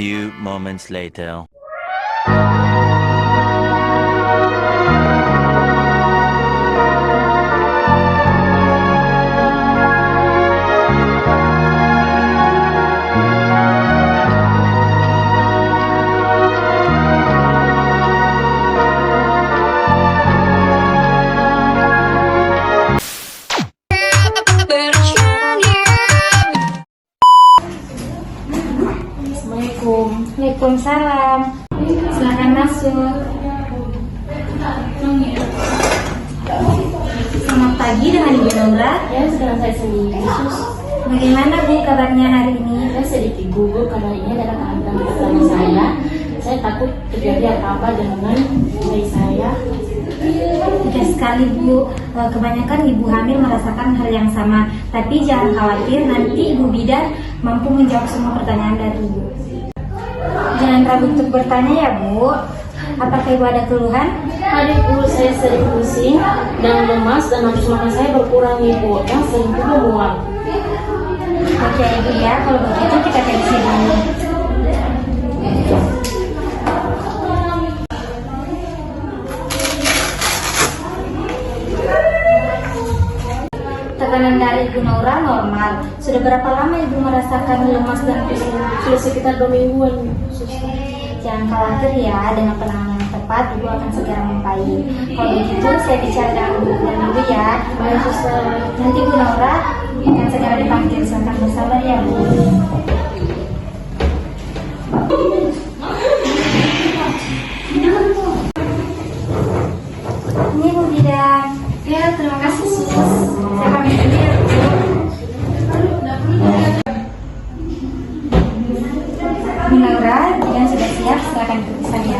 few moments later. Waalaikumsalam. Silakan masuk. Selamat pagi dengan Ibu Naura. Ya, sekarang saya sendiri, Sus. Bagaimana Bu kabarnya hari ini? Saya sedikit gugup karena ini adalah kehamilan pertama saya. Saya takut terjadi apa-apa dengan bayi saya. Tidak sekali Bu, kebanyakan ibu hamil merasakan hal yang sama. Tapi jangan khawatir, nanti Ibu Bidan mampu menjawab semua pertanyaan dari Ibu. Jangan ragu untuk bertanya ya Bu. Apakah Ibu ada keluhan? Ada Bu, saya sering pusing dan lemas dan nafsu makan saya berkurang Ibu, yang sering juga mual. Oke Ibu ya, kalau begitu kita periksa dulu. Tekanan dari Ibu Naura normal. Sudah berapa lama Ibu merasakan lemas dan pusing? Sudah sekitar 2 mingguan, Sus. Jangan khawatir ya, dengan penanganan yang tepat Ibu akan segera membaik. Kalau begitu saya bicara dengan Bu Bidan dulu ya. Baik, Suster. Nanti Bu Naura akan segera dipanggil. Silakan bersabar ya Bu. Ini Bu Bidan. Ya, terima kasih Sus. Saya pamit dulu ya Bu. Bu Naura, Bidan sudah siap, silakan periksa ya.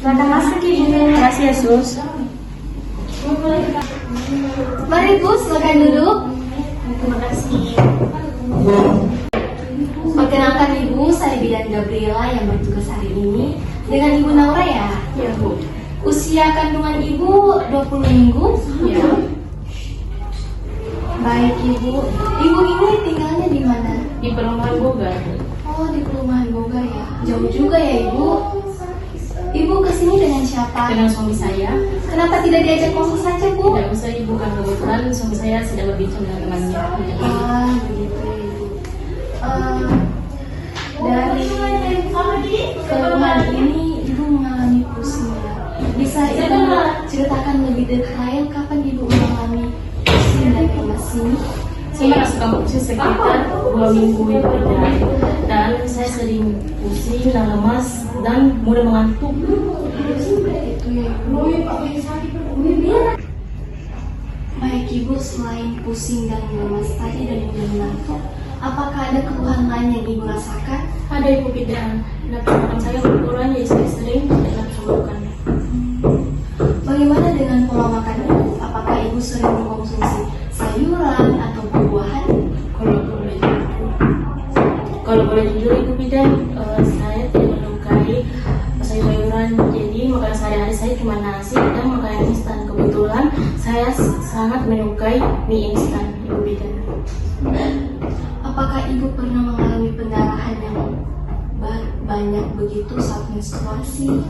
Silakan masuk Ibu. Terima kasih ya, Sus. Mari Bu, silakan duduk. Terima kasih. Perkenalkan Ibu, saya Bidan Gabriela yang bertugas hari ini dengan Ibu Naura ya. Ya, Bu. Usia kandungan Ibu 20 minggu. Ya. Baik Ibu. Ibu ini tinggalnya di mana? Di perumahan Boga. Oh, di perumahan Boga ya. Jauh juga ya Ibu. Ibu kesini dengan siapa? Dengan suami saya. Kenapa tidak diajak masuk saja Bu? Tidak usah Ibu, karena kebetulan suami saya sedang berbincang dengan temannya. Ah, begitu ya Ibu. Dari keluhan ini Ibu mengalami pusing ya. Bisa Ibu ceritakan lebih detail kapan Ibu mengalami pusing dan lemas ini? Saya merasakan pusing sekitar 2 minggu Ibu, dan saya sering pusing dan lemas dan mudah mengantuk. Itu ya Ibu. Baik Ibu, selain pusing dan lemas tadi dan mudah mengantuk, apakah ada keluhan lain yang Ibu rasakan? Ada Ibu Bidan, nafsu makan saya berkurang, jadi saya sering tidak nafsu makan. Bagaimana dengan pola makan Ibu? Apakah Ibu sering mengkonsumsi sayuran atau buah-buahan? Kalau boleh jujur Ibu Bidan, saya tidak menyukai sayur-sayuran. Jadi makanan sehari-hari saya cuma nasi dan makanan instan. Kebetulan saya sangat menyukai mie instan Ibu Bidan. Apakah Ibu pernah mengalami pendarahan yang banyak begitu saat menstruasi?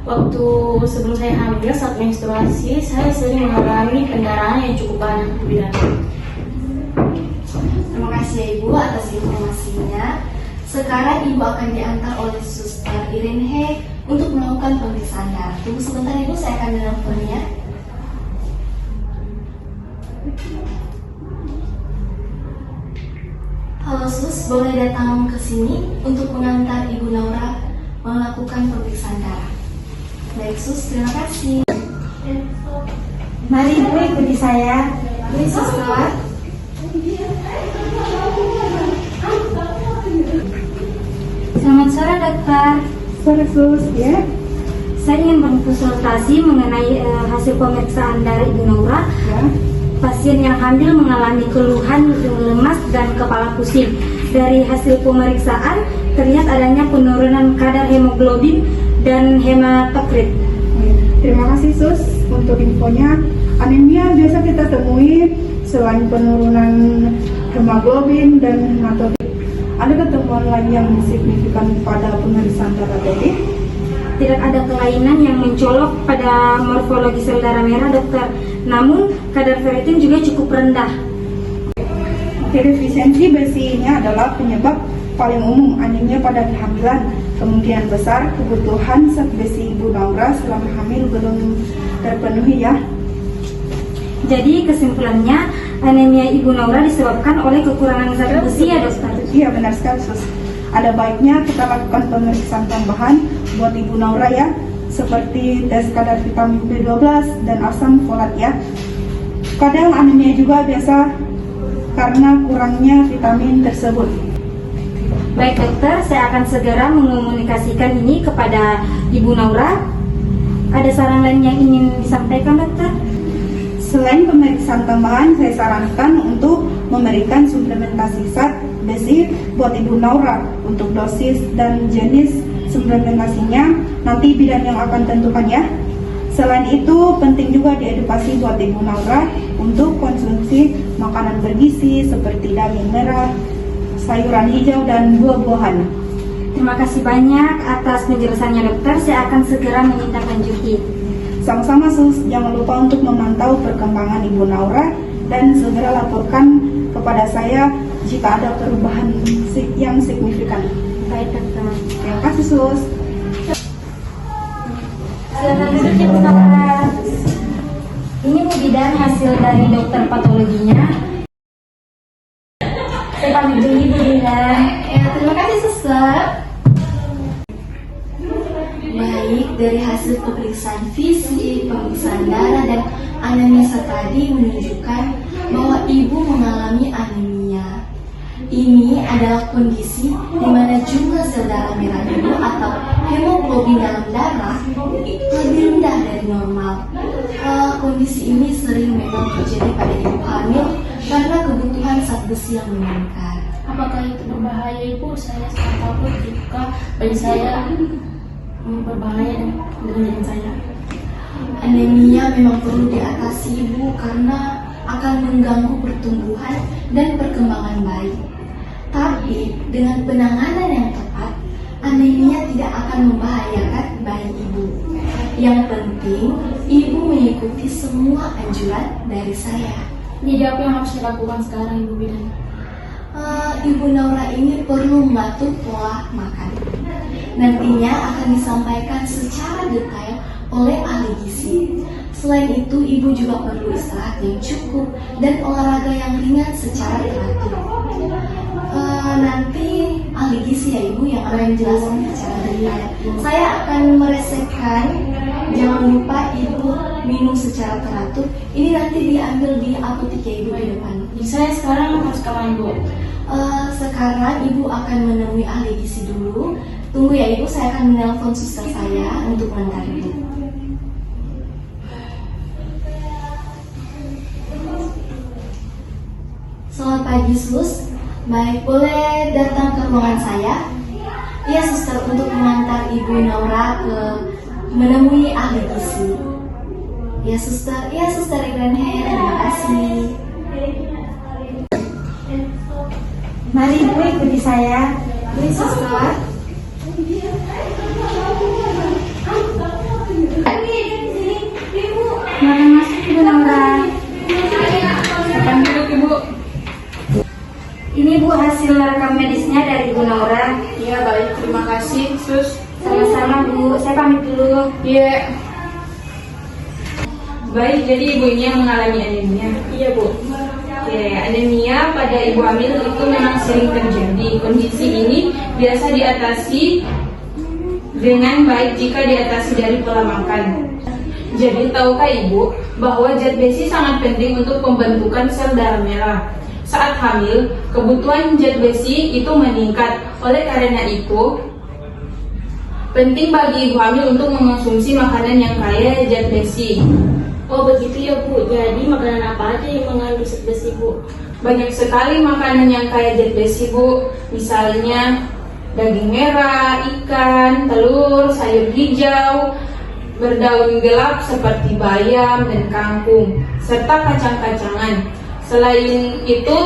Waktu sebelum saya hamil, saat menstruasi, saya sering mengalami pendarahan yang cukup banyak Ibu Bidan. Terima kasih ya Ibu atas informasinya. Sekarang Ibu akan diantar oleh Suster Irene untuk melakukan pemeriksaan darah. Tunggu sebentar Ibu, saya akan menelponnya. Halo Sus, boleh datang ke sini untuk mengantar Ibu Naura melakukan pemeriksaan darah. Baik Sus, terima kasih. Mari Ibu ikuti saya. Ini Suster. Selamat sore dokter. Sore Sus, ya. Saya ingin berkonsultasi mengenai hasil pemeriksaan dari Ibu Naura. Ya. Pasien yang hamil mengalami keluhan lemas dan kepala pusing. Dari hasil pemeriksaan terlihat adanya penurunan kadar hemoglobin dan hematokrit. Terima kasih Sus untuk infonya. Anemia biasa kita temui selain penurunan hemoglobin dan hematopoietik. Ada temuan lain yang signifikan pada pemeriksaan darah tadi? Tidak ada kelainan yang mencolok pada morfologi sel darah merah, dokter. Namun kadar ferritin juga cukup rendah. Defisiensi besi ini adalah penyebab paling umum anemia pada kehamilan. Kemungkinan besar kebutuhan zat besi Ibu Naura selama hamil belum terpenuhi ya. Jadi kesimpulannya anemia Ibu Naura disebabkan oleh kekurangan zat besi ya, dokter? Iya, benar sekali Sus. Ada baiknya kita lakukan pemeriksaan tambahan buat Ibu Naura ya, seperti tes kadar vitamin B12 dan asam folat ya. Kadang anemia juga biasa karena kurangnya vitamin tersebut. Baik dokter, saya akan segera mengomunikasikan ini kepada Ibu Naura. Ada saran lain yang ingin disampaikan, dokter? Selain pemeriksaan tambahan, saya sarankan untuk memberikan suplementasi zat besi buat Ibu Naura. Untuk dosis dan jenis suplementasinya nanti bidan yang akan tentukan ya. Selain itu, penting juga diedukasi buat Ibu Naura untuk konsumsi makanan bergizi seperti daging merah, sayuran hijau, dan buah-buahan. Terima kasih banyak atas penjelasannya, dokter. Saya akan segera menindaklanjuti. Sama-sama Sus, jangan lupa untuk memantau perkembangan Ibu Naura dan segera laporkan kepada saya jika ada perubahan yang signifikan. Baik dokter. Terima kasih Sus. Silakan duduk Ibu Naura. Ini Bu Bidan hasil dari dokter patologinya. Saya pamit dulu Bu Bidan. Ya, terima kasih suster. Baik, dari hasil pemeriksaan fisik, pemeriksaan darah, dan anamnesa tadi menunjukkan bahwa ibu mengalami anemia. Ini adalah kondisi di mana jumlah sel darah merah ibu atau hemoglobin dalam darah lebih rendah dari normal. Kondisi ini sering memang terjadi pada ibu hamil karena kebutuhan zat besi yang meningkat. Apakah itu berbahaya Ibu? Saya sangat takut jika bayi saya berbahaya dengan saya. Anemia memang perlu diatasi ibu karena akan mengganggu pertumbuhan dan perkembangan bayi. Tapi dengan penanganan yang tepat, anemia tidak akan membahayakan bayi ibu. Yang penting, ibu mengikuti semua anjuran dari saya. Jadi apa yang harus dilakukan sekarang Ibu Bidan? Ibu Naura ini perlu mengatur pola makan. Nantinya akan disampaikan secara detail oleh ahli gizi. Selain itu, ibu juga perlu istirahat yang cukup dan olahraga yang ringan secara teratur. Nanti ahli gizi ya ibu yang akan menjelaskan secara detail. Saya akan meresepkan. Jangan lupa ibu minum secara teratur. Ini nanti diambil di apotek ya ibu di depan. Jadi saya sekarang harus kemana Ibu? Sekarang ibu akan menemui ahli gizi dulu. Tunggu ya ibu, saya akan menelpon suster saya untuk mengantar ibu. Selamat pagi sus. Baik, boleh datang ke ruangan saya? Iya suster, untuk mengantar ibu Naura ke menemui ahli gizi. Ya suster, Irenhe, terima kasih. Mari Ibu ikuti saya. Ini suster. Silakan masuk Ibu Naura. Silakan duduk Ibu. Ini Bu hasil rekam medisnya dari Ibu Naura. Iya baik, terima kasih Sus. Sama-sama Bu, saya pamit dulu. Iya. Baik, jadi ibu ini yang mengalami anemia. Iya Bu. Ya, anemia pada ibu hamil itu memang sering terjadi. Kondisi ini biasa diatasi dengan baik jika diatasi dari pola makan. Jadi tahukah ibu bahwa zat besi sangat penting untuk pembentukan sel darah merah. Saat hamil, kebutuhan zat besi itu meningkat. Oleh karena itu, penting bagi ibu hamil untuk mengonsumsi makanan yang kaya zat besi. Oh begitu ya Bu, jadi makanan apa aja yang mengandung zat besi Bu? Banyak sekali makanan yang kaya zat besi Bu. Misalnya daging merah, ikan, telur, sayur hijau, berdaun gelap seperti bayam dan kangkung, serta kacang-kacangan. Selain itu,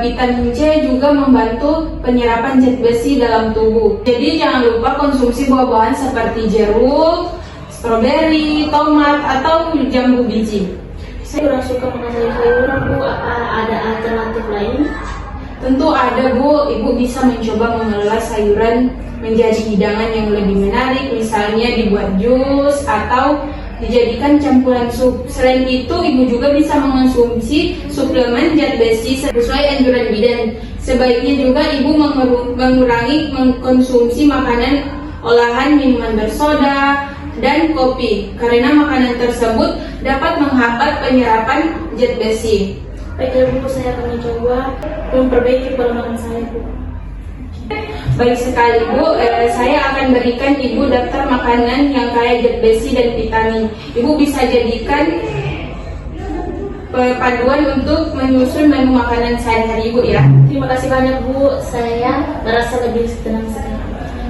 vitamin C juga membantu penyerapan zat besi dalam tubuh. Jadi jangan lupa konsumsi buah-buahan seperti jeruk, stroberi, tomat, atau jambu biji. Saya kurang suka makan sayur-sayuran Bu, apa ada alternatif lain? Tentu ada Bu, Ibu bisa mencoba mengelola sayuran menjadi hidangan yang lebih menarik, misalnya dibuat jus atau dijadikan campuran sup. Selain itu, Ibu juga bisa mengonsumsi suplemen zat besi sesuai anjuran bidan. Sebaiknya juga Ibu mengurangi mengkonsumsi makanan olahan, minuman bersoda, dan kopi, karena makanan tersebut dapat menghambat penyerapan zat besi. Baiklah Bu, saya akan mencoba memperbaiki pola makan saya Bu. Baik sekali Bu, saya akan berikan Ibu daftar makanan yang kaya zat besi dan vitamin. Ibu bisa jadikan panduan untuk menyusun menu makanan sehari-hari Ibu ya. Terima kasih banyak Bu, saya merasa lebih tenang sekarang.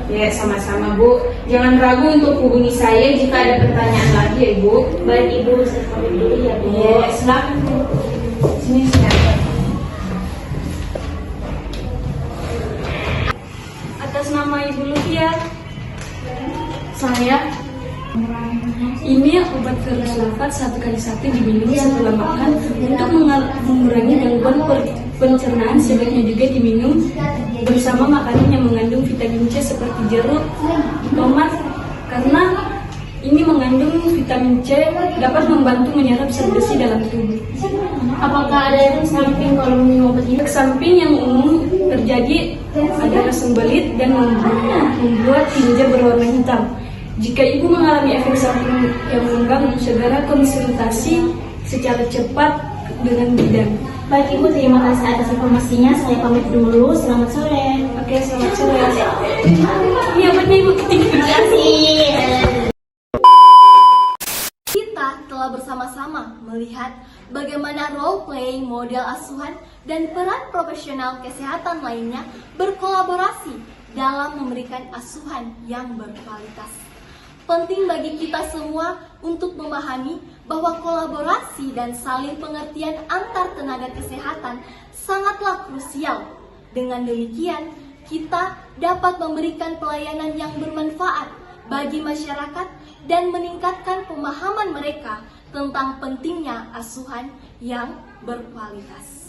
Ya, sama-sama Bu. Jangan ragu untuk hubungi saya jika ada pertanyaan lagi ya Ibu. Baik Ibu, saya pamit dulu ya Bu. Ya, silakan Bu. Sini silakan. Atas nama Ibu Lucia, Saya ini obat filsulfat 1 kali 1 diminum setelah makan untuk mengurangi gangguan pencernaan. Sebaiknya juga diminum bersama makanan yang mengandung vitamin C seperti jeruk, tomat, karena ini mengandung vitamin C dapat membantu menyerap zat besi dalam tubuh. Apakah ada efek samping kalau minum obat ini? Efek samping yang umum terjadi adalah sembelit dan membuat tinja berwarna hitam. Jika Ibu mengalami efek samping yang mengganggu, segera konsultasi secara cepat dengan bidan. Baik Ibu, terima kasih atas informasinya. Saya pamit dulu. Selamat sore. Oke, selamat sore. Ini obatnya Ibu. Terima kasih. Kita telah bersama-sama melihat bagaimana role playing model asuhan dan peran profesional kesehatan lainnya berkolaborasi dalam memberikan asuhan yang berkualitas. Penting bagi kita semua untuk memahami bahwa kolaborasi dan saling pengertian antar tenaga kesehatan sangatlah krusial. Dengan demikian, kita dapat memberikan pelayanan yang bermanfaat bagi masyarakat dan meningkatkan pemahaman mereka tentang pentingnya asuhan yang berkualitas.